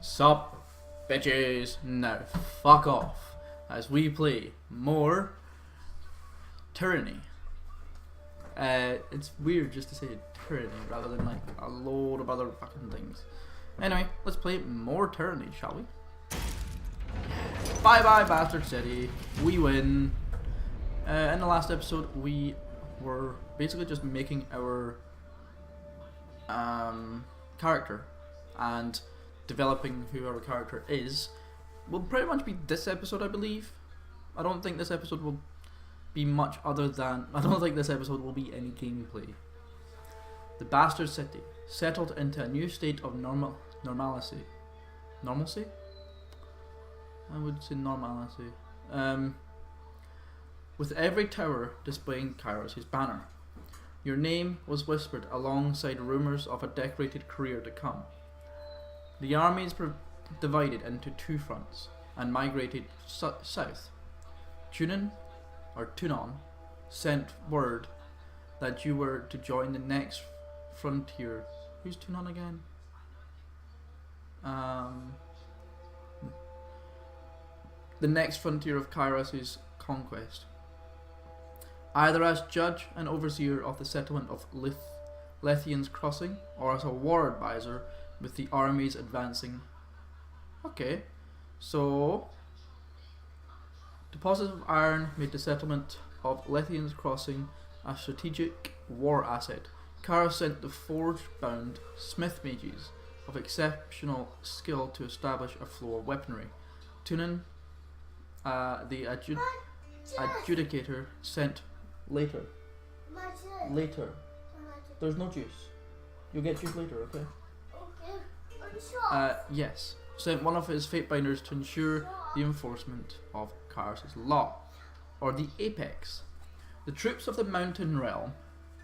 Sup, bitches? Now, fuck off as we play more Tyranny. It's weird just to say Tyranny rather than like a load of other fucking things. Anyway, let's play more Tyranny, shall we? Bye bye, Bastard City. We win. In the last episode, we were basically just making our character and developing who our character is. Will pretty much be this episode, I believe. I don't think this episode will be much other than... I don't think this episode will be any gameplay. The Bastard City settled into a new state of normalcy. Normalcy? I would say normalcy. With every tower displaying Kyros' banner. Your name was whispered alongside rumours of a decorated career to come. The armies divided into two fronts and migrated south. Tunon sent word that you were to join the next frontier. Who's Tunon again? The next frontier of Kyros' conquest. Either as judge and overseer of the settlement of Lethian's Crossing, or as a war advisor with the armies advancing. Okay, so deposits of iron made the settlement of Lethian's Crossing a strategic war asset. Kyros sent the forge-bound smith mages of exceptional skill to establish a flow of weaponry. Tunon, the adjudicator, sent later. There's no juice. You'll get juice later, okay? Yes. Sent one of his fate-binders to ensure the enforcement of Kyros' law, or the Apex. The troops of the mountain realm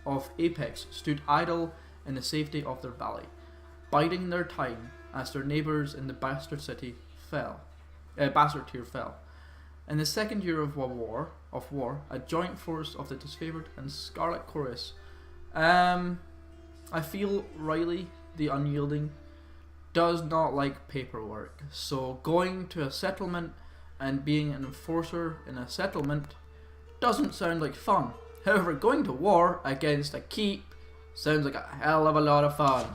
of Apex stood idle in the safety of their valley, biding their time as their neighbours in the Bastard Tier fell. In the second year of war, a joint force of the disfavoured and Scarlet Chorus. I feel Riley, the Unyielding, does not like paperwork, so going to a settlement and being an enforcer in a settlement doesn't sound like fun. However, going to war against a keep sounds like a hell of a lot of fun.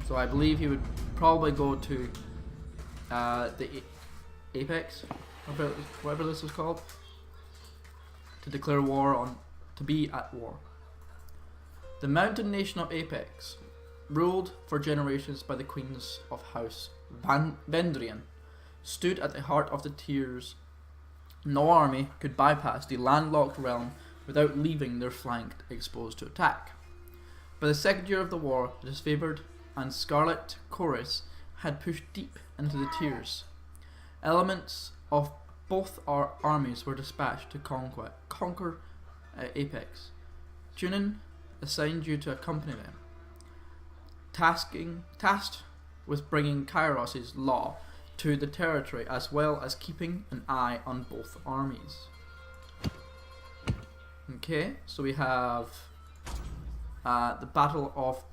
So I believe he would probably go to the Apex, whatever this is called, to declare war on, to be at war. The mountain nation of Apex, ruled for generations by the queens of House Vendrian, stood at the heart of the tiers. No army could bypass the landlocked realm without leaving their flank exposed to attack. By the second year of the war, the disfavoured and Scarlet Chorus had pushed deep into the tiers. Elements of both our armies were dispatched to conquer Apex. Tunon assigned you to accompany them, tasked with bringing Kyros' law to the territory as well as keeping an eye on both armies. Okay, so we have the Battle of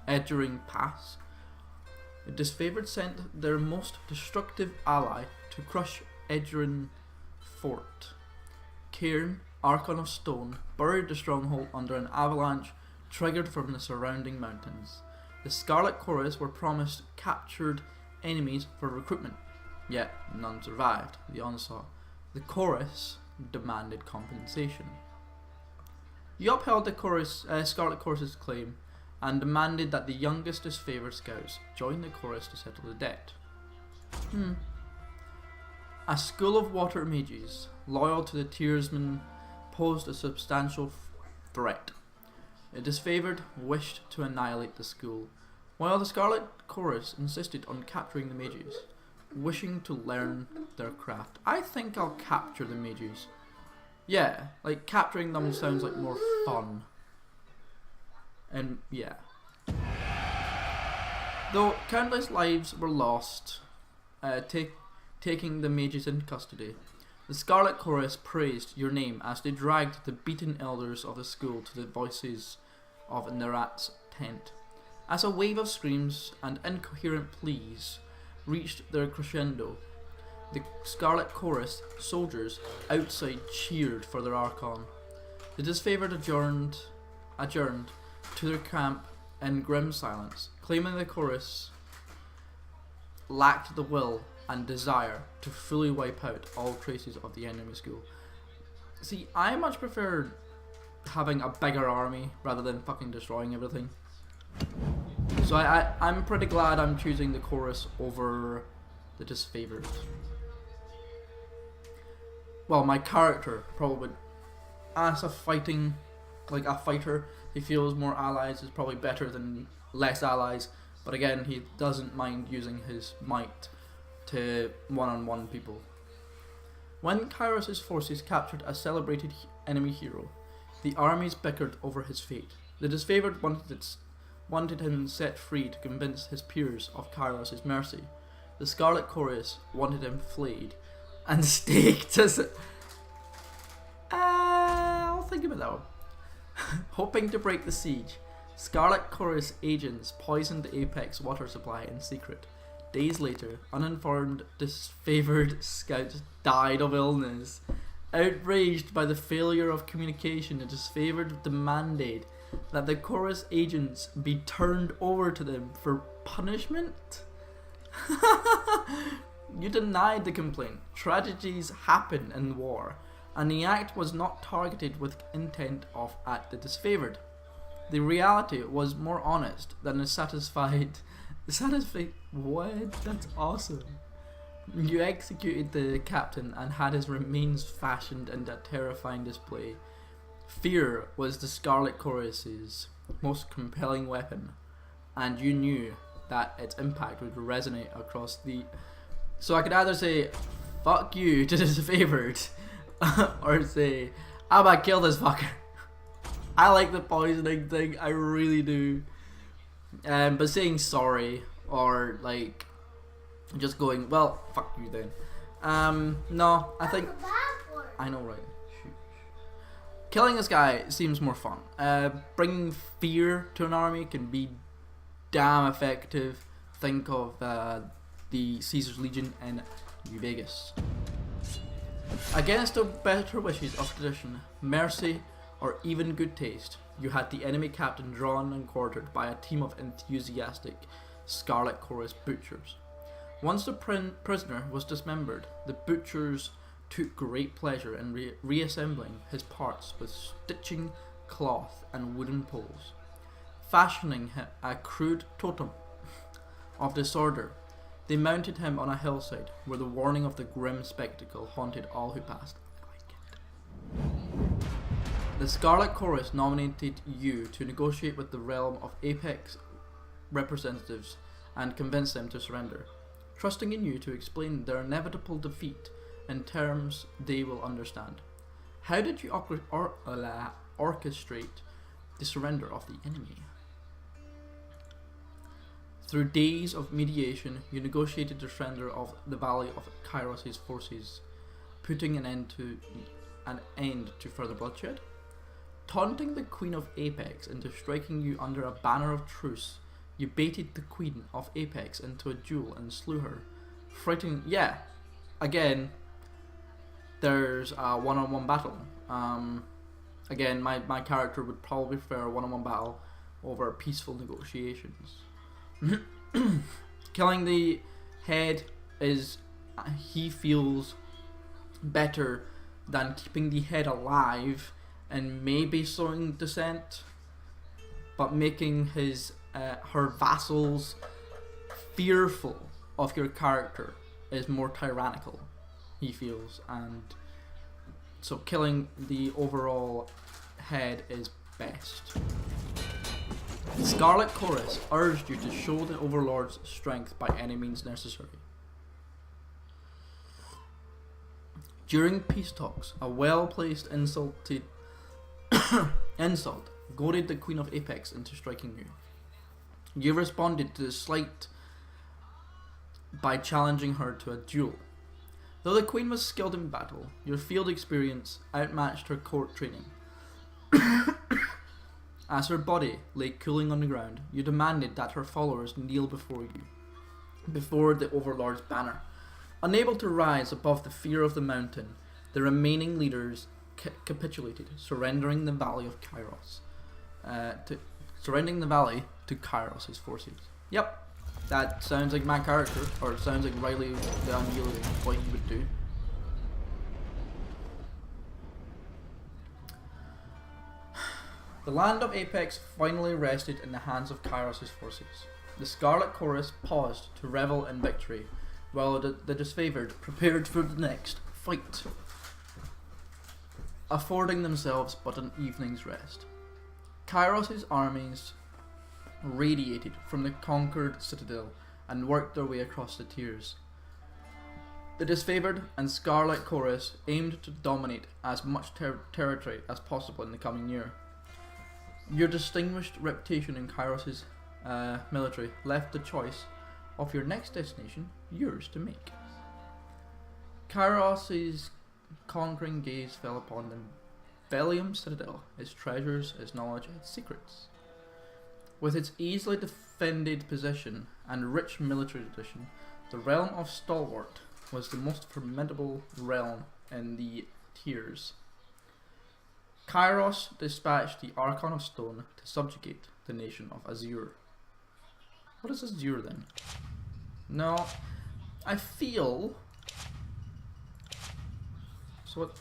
Edgering Pass. The disfavoured sent their most destructive ally to crush Edgering Fort. Cairn, Archon of Stone, buried the stronghold under an avalanche triggered from the surrounding mountains. The Scarlet Chorus were promised captured enemies for recruitment, yet none survived the onslaught. The Chorus demanded compensation. You upheld the Scarlet Chorus's claim and demanded that the youngest disfavoured scouts join the Chorus to settle the debt. A school of water mages, loyal to the Tiersmen, posed a substantial threat. The disfavoured wished to annihilate the school, while the Scarlet Chorus insisted on capturing the mages, wishing to learn their craft. I think I'll capture the mages. Yeah, like capturing them sounds like more fun. And yeah. Though countless lives were lost taking the mages in custody, the Scarlet Chorus praised your name as they dragged the beaten elders of the school to the voices of Nerat's tent. As a wave of screams and incoherent pleas reached their crescendo, the Scarlet Chorus soldiers outside cheered for their Archon. The disfavored adjourned to their camp in grim silence, claiming the chorus lacked the will and desire to fully wipe out all traces of the enemy school. See, I much prefer having a bigger army rather than fucking destroying everything. So I'm pretty glad I'm choosing the chorus over the disfavored. Well, my character probably, as a fighter, he feels more allies is probably better than less allies. But again, he doesn't mind using his might to one-on-one people. When Kyros' forces captured a celebrated enemy hero, the armies bickered over his fate. The disfavored wanted him set free to convince his peers of Kyros' mercy. The Scarlet Chorus wanted him flayed and staked as I'll think about that one. Hoping to break the siege, Scarlet Chorus agents poisoned the Apex water supply in secret. Days later, uninformed, disfavored scouts died of illness. Outraged by the failure of communication, the disfavored demanded that the chorus agents be turned over to them for punishment. You denied the complaint. Tragedies happen in war, and the act was not targeted with intent at the disfavored. The reality was more honest than the satisfied. What? That's awesome. You executed the captain and had his remains fashioned into a terrifying display. Fear was the Scarlet Chorus's most compelling weapon, and you knew that its impact would resonate across the... So I could either say, fuck you to the disfavored, or say, I'm gonna kill this fucker. I like the poisoning thing, I really do. But saying sorry, or like just going, well, fuck you then. No, I think I know, right? Shoot. Killing this guy seems more fun. Bringing fear to an army can be damn effective. Think of the Caesar's Legion in New Vegas. Against the better wishes of tradition, mercy, or even good taste, you had the enemy captain drawn and quartered by a team of enthusiastic Scarlet Chorus butchers. Once the prisoner was dismembered, the butchers took great pleasure in reassembling his parts with stitching, cloth, and wooden poles. Fashioning a crude totem of disorder, they mounted him on a hillside where the warning of the grim spectacle haunted all who passed. The Scarlet Chorus nominated you to negotiate with the realm of Apex representatives and convince them to surrender, trusting in you to explain their inevitable defeat in terms they will understand. How did you orchestrate the surrender of the enemy? Through days of mediation, you negotiated the surrender of the Valley of Kyros' forces, putting an end to further bloodshed. Taunting the Queen of Apex into striking you under a banner of truce, you baited the Queen of Apex into a duel and slew her. Frightening, yeah, again, there's a one-on-one battle. Again, my character would probably prefer a one-on-one battle over peaceful negotiations. Killing the head is, he feels better than keeping the head alive and maybe sowing dissent, but making her vassals fearful of your character is more tyrannical, he feels, and so killing the overall head is best. The Scarlet Chorus urged you to show the Overlord's strength by any means necessary. During peace talks, a well-placed insult goaded the Queen of Apex into striking you. You responded to the slight by challenging her to a duel. Though the Queen was skilled in battle, your field experience outmatched her court training. As her body lay cooling on the ground, you demanded that her followers kneel before you, before the Overlord's banner. Unable to rise above the fear of the mountain, the remaining leaders capitulated, surrendering the valley of Kyros. Surrendering the valley to Kyros' forces. Yep, that sounds like my character, or it sounds like Riley the Unyielding, what he would do. The land of Apex finally rested in the hands of Kyros' forces. The Scarlet Chorus paused to revel in victory, while the disfavored prepared for the next fight, affording themselves but an evening's rest. Kyros' armies radiated from the conquered citadel and worked their way across the tiers. The disfavored and Scarlet Chorus aimed to dominate as much territory as possible in the coming year. Your distinguished reputation in Kyros' military left the choice of your next destination yours to make. Kyros' conquering gaze fell upon the Velium Citadel, its treasures, its knowledge, its secrets. With its easily defended position and rich military tradition, the realm of Stalwart was the most formidable realm in the tiers. Kyros dispatched the Archon of Stone to subjugate the nation of Azure. What is Azure then? No, I feel... So what...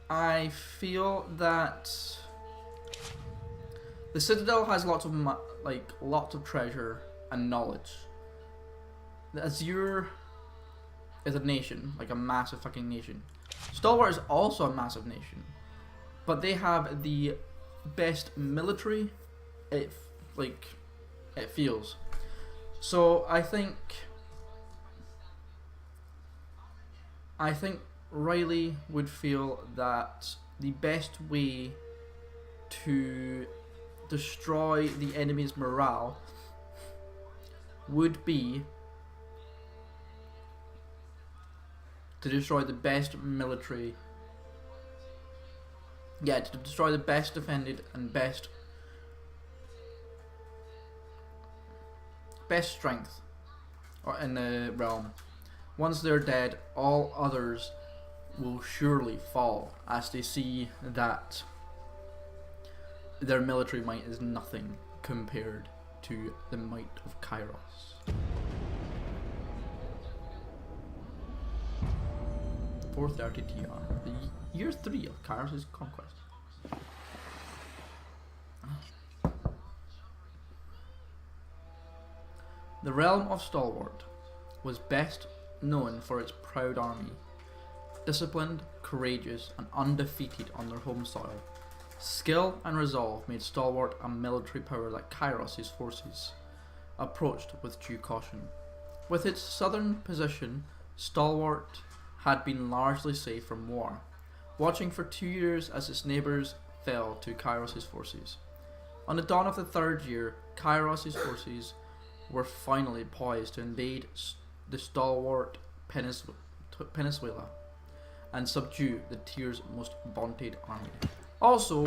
I feel that the Citadel has lots of lots of treasure and knowledge. The Azure is a nation, like a massive fucking nation. Stalwart is also a massive nation, but they have the best military. It feels. So I think Riley would feel that the best way to destroy the enemy's morale would be to destroy the best military. Yeah, to destroy the best defended and best strength or in the realm. Once they're dead, all others will surely fall, as they see that their military might is nothing compared to the might of Kyros. 430 TR, the year 3 of Kyros' conquest. The realm of Stalwart was best known for its proud army, disciplined, courageous, and undefeated on their home soil. Skill and resolve made Stalwart a military power that Kyros' forces approached with due caution. With its southern position, Stalwart had been largely safe from war, watching for 2 years as its neighbours fell to Kyros' forces. On the dawn of the 3rd year, Kyros' forces were finally poised to invade the Stalwart Peninsula and subdue the tier's most vaunted army. Also,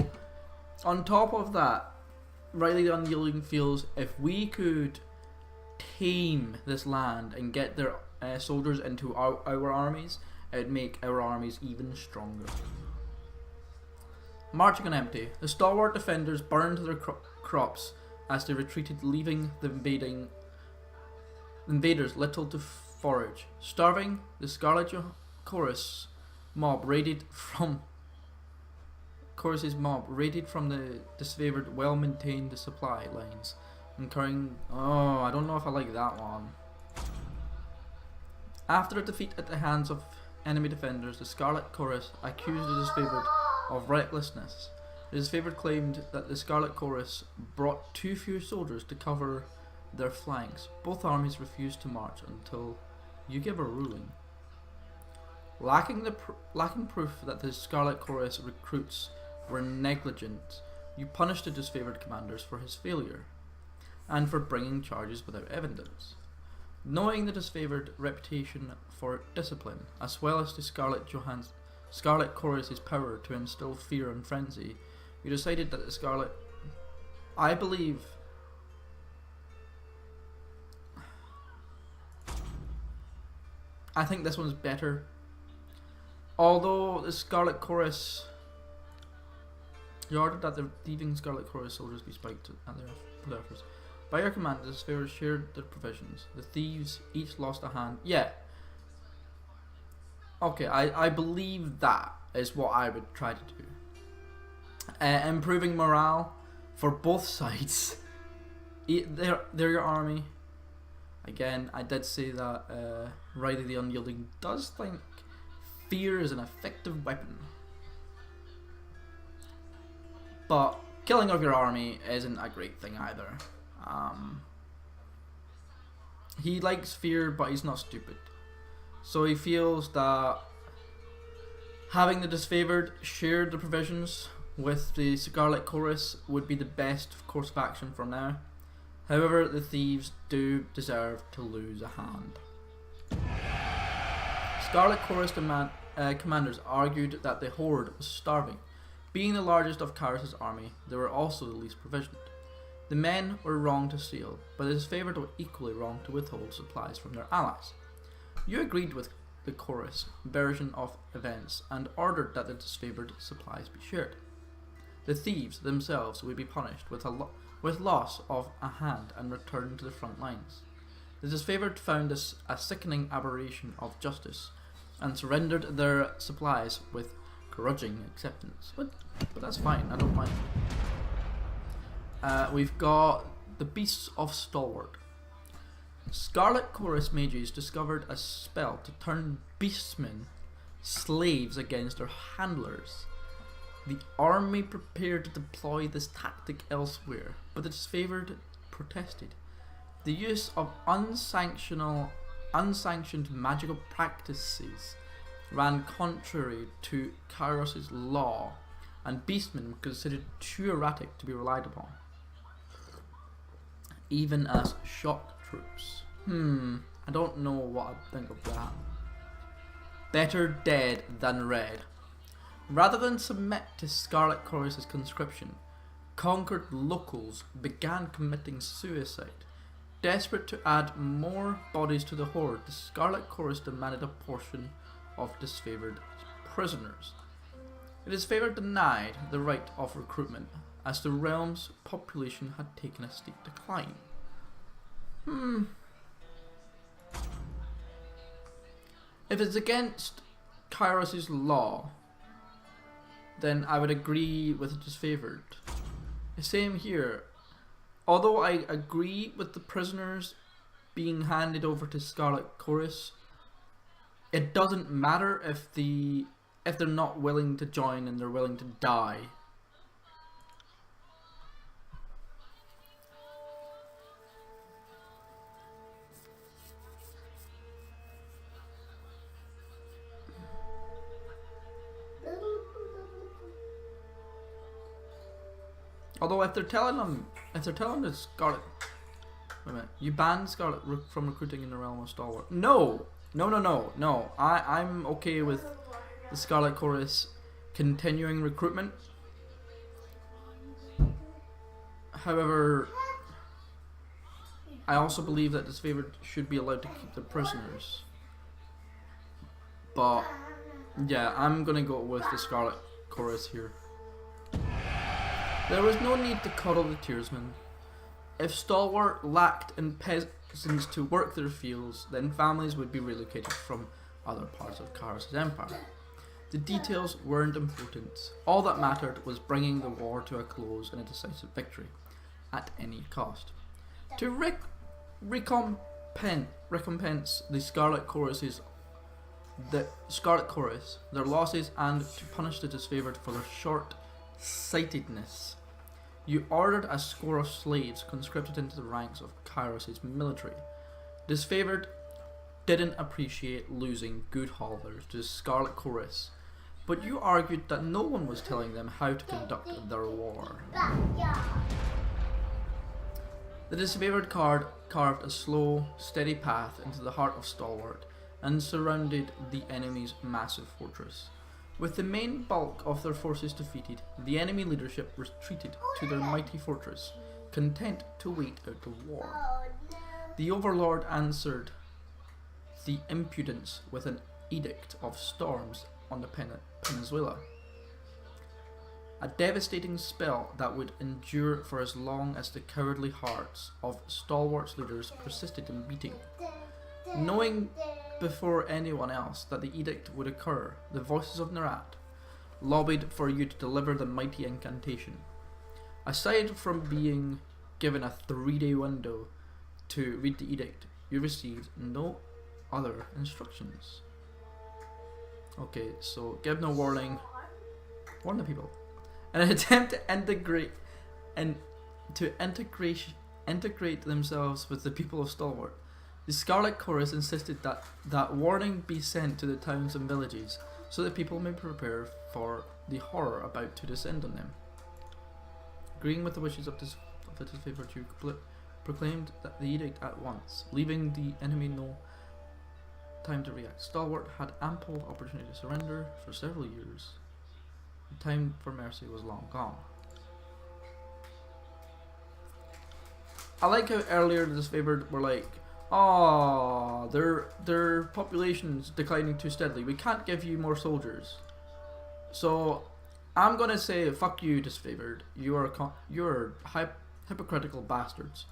on top of that, Riley the Unyielding feels if we could tame this land and get their soldiers into our armies, it would make our armies even stronger. Marching on empty, the Stalwart defenders burned their crops as they retreated, leaving the invaders little to forage. Starving, the Scarlet Chorus mob raided from the disfavored, well-maintained supply lines, incurring... Oh, I don't know if I like that one. After a defeat at the hands of enemy defenders, the Scarlet Chorus accused the disfavored of recklessness. The disfavored claimed that the Scarlet Chorus brought too few soldiers to cover their flanks. Both armies refused to march until you give a ruling. Lacking proof that the Scarlet Chorus recruits were negligent, you punished the disfavored commanders for his failure and for bringing charges without evidence. Knowing the disfavored reputation for discipline, as well as the Scarlet Scarlet Chorus's power to instill fear and frenzy, you decided that the Scarlet... I believe... I think this one's better. Although the Scarlet Chorus... You ordered that the thieving Scarlet Chorus soldiers be spiked at their efforts. By your command, the spheres shared their provisions. The thieves each lost a hand. Yeah. Okay, I believe that is what I would try to do. Improving morale for both sides. They're your army. Again, I did say that Riley the Unyielding does think fear is an effective weapon. But killing of your army isn't a great thing either. He likes fear, but he's not stupid. So he feels that having the disfavored share the provisions with the Scarlet Chorus would be the best course of action for now. However, the thieves do deserve to lose a hand. Scarlet Chorus commanders argued that the Horde was starving. Being the largest of Kyros' army, they were also the least provisioned. The men were wrong to steal, but the disfavored were equally wrong to withhold supplies from their allies. You agreed with the Chorus version of events and ordered that the disfavored supplies be shared. The thieves themselves would be punished with loss of a hand and returned to the front lines. The disfavored found this a sickening aberration of justice and surrendered their supplies with grudging acceptance. But that's fine, I don't mind. We've got the Beasts of Stalwart. Scarlet Chorus mages discovered a spell to turn beastmen slaves against their handlers. The army prepared to deploy this tactic elsewhere, but the disfavored protested. The use of unsanctioned magical practices ran contrary to Kyros' law, and beastmen were considered too erratic to be relied upon, even as shock troops. I don't know what I think of that. Better dead than red. Rather than submit to Scarlet Chorus' conscription, conquered locals began committing suicide. Desperate to add more bodies to the horde, the Scarlet Chorus demanded a portion of disfavored prisoners. The disfavored denied the right of recruitment, as the realm's population had taken a steep decline. If it's against Kyros' law, then I would agree with the disfavored. Same here. Although I agree with the prisoners being handed over to Scarlet Chorus, it doesn't matter if they're not willing to join and they're willing to die. Although if they're telling the Scarlet, wait a minute, you banned Scarlet from recruiting in the realm of Stalwart. No. I'm okay with the Scarlet Chorus continuing recruitment. However, I also believe that disfavored should be allowed to keep their prisoners. But yeah, I'm gonna go with the Scarlet Chorus here. There was no need to coddle the Tearsmen. If Stalwart lacked in peasants to work their fields, then families would be relocated from other parts of Kyros' empire. The details weren't important. All that mattered was bringing the war to a close and a decisive victory, at any cost. To recompense the Scarlet Chorus, their losses, and to punish the disfavored for their short-sightedness, you ordered a score of slaves conscripted into the ranks of Kyros' military. Disfavored didn't appreciate losing good haulers to the Scarlet Chorus, but you argued that no one was telling them how to conduct their war. The disfavored carved a slow, steady path into the heart of Stalwart and surrounded the enemy's massive fortress. With the main bulk of their forces defeated, the enemy leadership retreated to their mighty fortress, content to wait out the war. The Overlord answered the impudence with an edict of storms on the peninsula. A devastating spell that would endure for as long as the cowardly hearts of stalwart leaders persisted in beating. Knowing before anyone else that the edict would occur, the voices of Nerat lobbied for you to deliver the mighty incantation. Aside from being given a 3-day window to read the edict, you received no other instructions. Okay, so give no warning. Warn the people. In an attempt to integrate themselves with the people of Stalwart, the Scarlet Chorus insisted that warning be sent to the towns and villages, so that people may prepare for the horror about to descend on them. Agreeing with the wishes of the disfavored Duke, proclaimed that the edict at once, leaving the enemy no time to react. Stalwart had ample opportunity to surrender for several years. The time for mercy was long gone. I like how earlier the disfavored were like, "Oh, their population's declining too steadily. We can't give you more soldiers." So I'm gonna say, fuck you, disfavored. You're hypocritical bastards.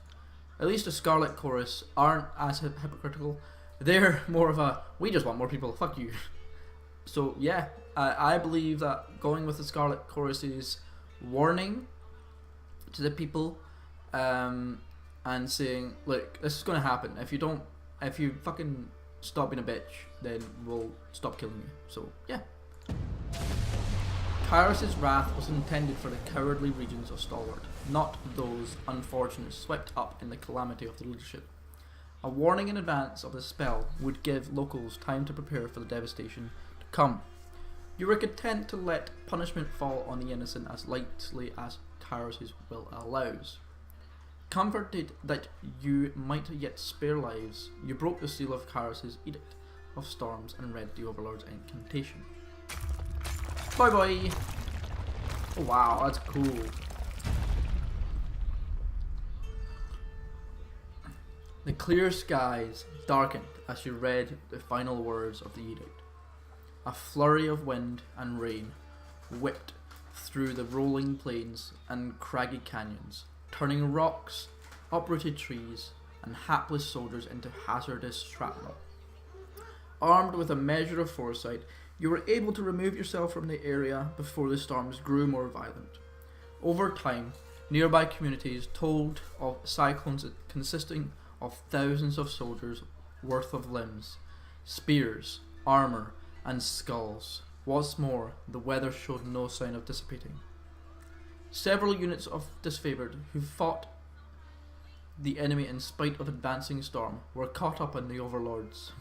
At least the Scarlet Chorus aren't as hypocritical. They're more of a, we just want more people. Fuck you. So yeah, I believe that going with the Scarlet Chorus's warning to the people, and saying, look, this is going to happen. If you fucking stop being a bitch, then we'll stop killing you. So yeah. Kyros' wrath was intended for the cowardly regions of Stalwart, not those unfortunates swept up in the calamity of the leadership. A warning in advance of the spell would give locals time to prepare for the devastation to come. You were content to let punishment fall on the innocent as lightly as Kyros' will allows. Comforted that you might yet spare lives, you broke the seal of Kyros' edict of storms and read the Overlord's incantation. Bye bye! Oh wow, that's cool. The clear skies darkened as you read the final words of the edict. A flurry of wind and rain whipped through the rolling plains and craggy canyons, turning rocks, uprooted trees, and hapless soldiers into hazardous shrapnel. Armed with a measure of foresight, you were able to remove yourself from the area before the storms grew more violent. Over time, nearby communities told of cyclones consisting of thousands of soldiers' worth of limbs, spears, armour, and skulls. What's more, the weather showed no sign of dissipating. Several units of disfavored who fought the enemy in spite of advancing storm were caught up in the Overlord's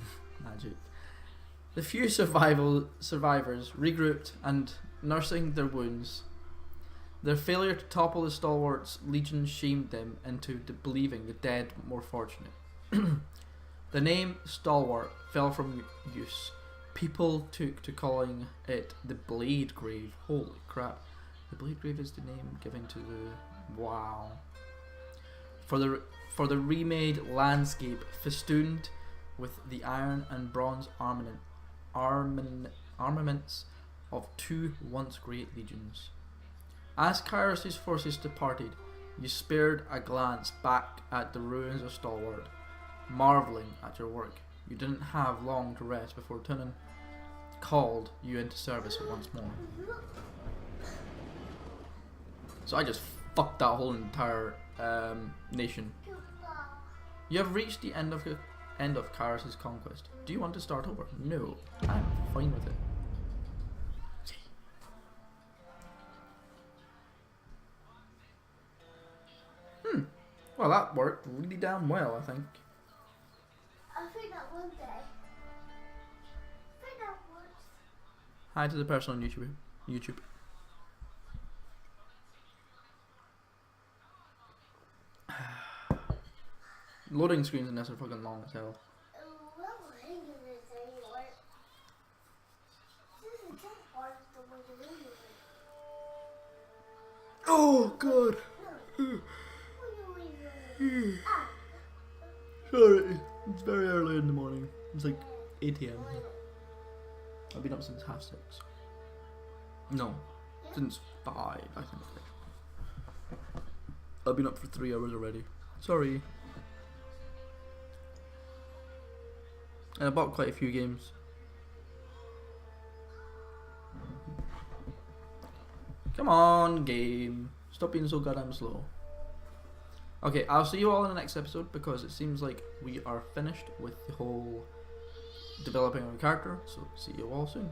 magic. The few survivors regrouped and nursing their wounds. Their failure to topple the Stalwart's legion shamed them into believing the dead more fortunate. The name Stalwart fell from use. People took to calling it the Blade Grave. Holy crap. The Blade Grave is the name given to the... wow. For the remade landscape festooned with the iron and bronze armaments of two once great legions. As Kyros' forces departed, you spared a glance back at the ruins of Stalwart, marvelling at your work. You didn't have long to rest before Tyranny called you into service once more. So I just fucked that whole entire nation. You have reached the end of Kyros' conquest. Do you want to start over? No, I'm fine with it. Well, that worked really damn well, I think. I think that one day. I think that works. Hi to the person on YouTube. Loading screens in this are fucking long as hell. Well, hang in this anyway. This is just hard. Oh god. No. Ah. Sorry, it's very early in the morning. It's like 8 a.m. I've been up since 6:30. No, since 5, I think. I've been up for 3 hours already. Sorry. And I bought quite a few games. Come on, game. Stop being so goddamn slow. Okay, I'll see you all in the next episode because it seems like we are finished with the whole developing our character. So see you all soon.